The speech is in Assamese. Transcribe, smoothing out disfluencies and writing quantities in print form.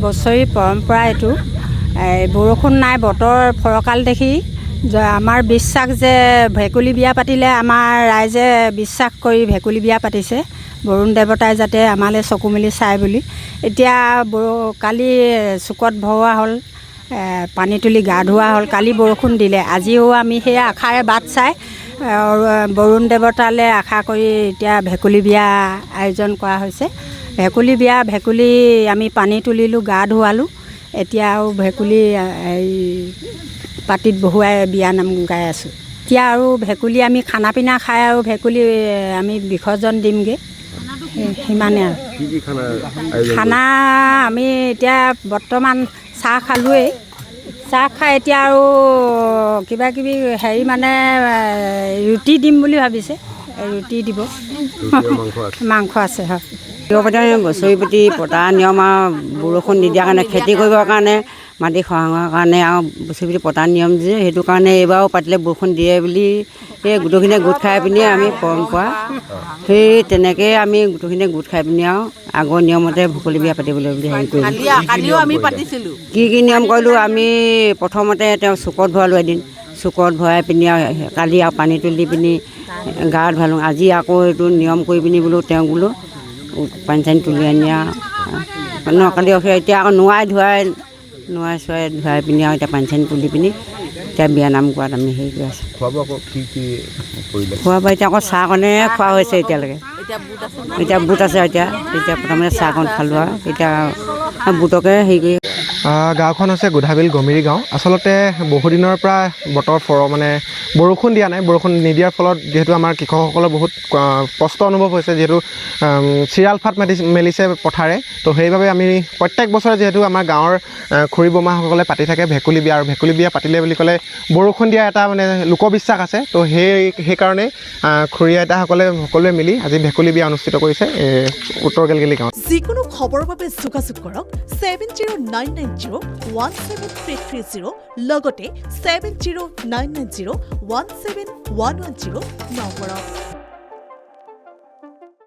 বছৰি পৰম্পৰা এইটো বৰষুণ নাই বতৰ ফৰকাল দেখি আমাৰ বিশ্বাস যে ভেকুলী বিয়া পাতিলে আমাৰ ৰাইজে বিশ্বাস কৰি ভেকুলী বিয়া পাতিছে বৰুণ দেৱতাই যাতে আমালৈ চকু মেলি চাই বুলি এতিয়া কালি চুকত ভৰোৱা হ'ল পানী তুলি গা ধোৱা হ'ল কালি বৰষুণ দিলে আজিও আমি সেই আশাৰে বাট চাই বৰুণ দেৱতালৈ আশা কৰি এতিয়া ভেকুলী বিয়া আয়োজন কৰা হৈছে ভেকুলী আমি পানী তুলিলোঁ গা ধোৱালোঁ এতিয়া আৰু ভেকুলী পাতিত বহুৱাই বিয়া নাম গাই আছোঁ এতিয়া আৰু ভেকুলী আমি খানা পিনা খাই আৰু ভেকুলী আমি বিসৰ্জন দিমগৈ সিমানে আৰু খানা আমি এতিয়া বৰ্তমান চাহ খালোঁৱেই চাহ খাই এতিয়া আৰু কিবা কিবি হেৰি মানে ৰুটি দিম বুলি ভাবিছে ৰুটি দিব মাংস আছে হয় বছৰি প্ৰতি পতা নিয়ম আৰু বৰষুণ নিদিয়াৰ কাৰণে খেতি কৰিবৰ কাৰণে মাটি খৰাঙৰ কাৰণে আৰু বছৰি প্ৰতি পতা নিয়ম যে সেইটো কাৰণে এইবাৰো পাতিলে বৰষুণ দিয়ে বুলি সেই গোটেইখিনিয়ে গোট খাই পিনি আমি পৰম্পৰা সেই তেনেকৈয়ে আমি গোটেইখিনিয়ে গোট খাই পিনি আৰু আগৰ নিয়মতে ভেকুলী বিয়া পাতিবলৈ বুলি হেৰি কৰিলোঁ কি নিয়ম কৰিলোঁ আমি প্ৰথমতে তেওঁ চুকত ভৰালোঁ এদিন চুকত ভৰাই পিনি আৰু কালি আৰু পানী তুলি পিনি গা ধুৱালোঁ আজি আকৌ এইটো নিয়ম কৰি পিনি বোলো তেওঁ বোলো পানী চানী তুলি আনি আৰু কালি এতিয়া আকৌ নোৱাই চোৱাই ধুৱাই পিনি আৰু এতিয়া পানী চানী তুলি পিনি এতিয়া বিয়া নাম গোৱাত আমি হেৰি কৰি আছোঁ খোৱা বোৱা এতিয়া আকৌ চাহকণে খোৱা হৈছে এতিয়ালৈকে এতিয়া বুট আছে এতিয়া প্ৰথমতে চাহকণ খালোঁ আৰু এতিয়া বুটকে হেৰি কৰি গাঁওখন হৈছে গোধাবিল গমিৰি গাঁও আচলতে বহুদিনৰ পৰা বতৰ মানে বৰষুণ দিয়া নাই বৰষুণ নিদিয়াৰ ফলত যিহেতু আমাৰ কৃষকসকলৰ বহুত কষ্ট অনুভৱ হৈছে যিহেতু চিৰাল ফাট মেলিছে পথাৰে তো সেইবাবে আমি প্ৰত্যেক বছৰে যিহেতু আমাৰ গাঁৱৰ খুৰী বমাসকলে পাতি থাকে ভেকুলী বিয়া আৰু ভেকুলী বিয়া পাতিলে বুলি ক'লে বৰষুণ দিয়া এটা মানে লোকবিশ্বাস আছে তো সেইকাৰণে খুৰী আইতাসকলে সকলোৱে মিলি আজি ভেকুলী বিয়া অনুষ্ঠিত কৰিছে উত্তৰ গেলগেলি গাঁৱত যিকোনো খবৰৰ বাবে যোগাযোগ কৰক 7099017330 লগতে 7099017110 নম্বৰত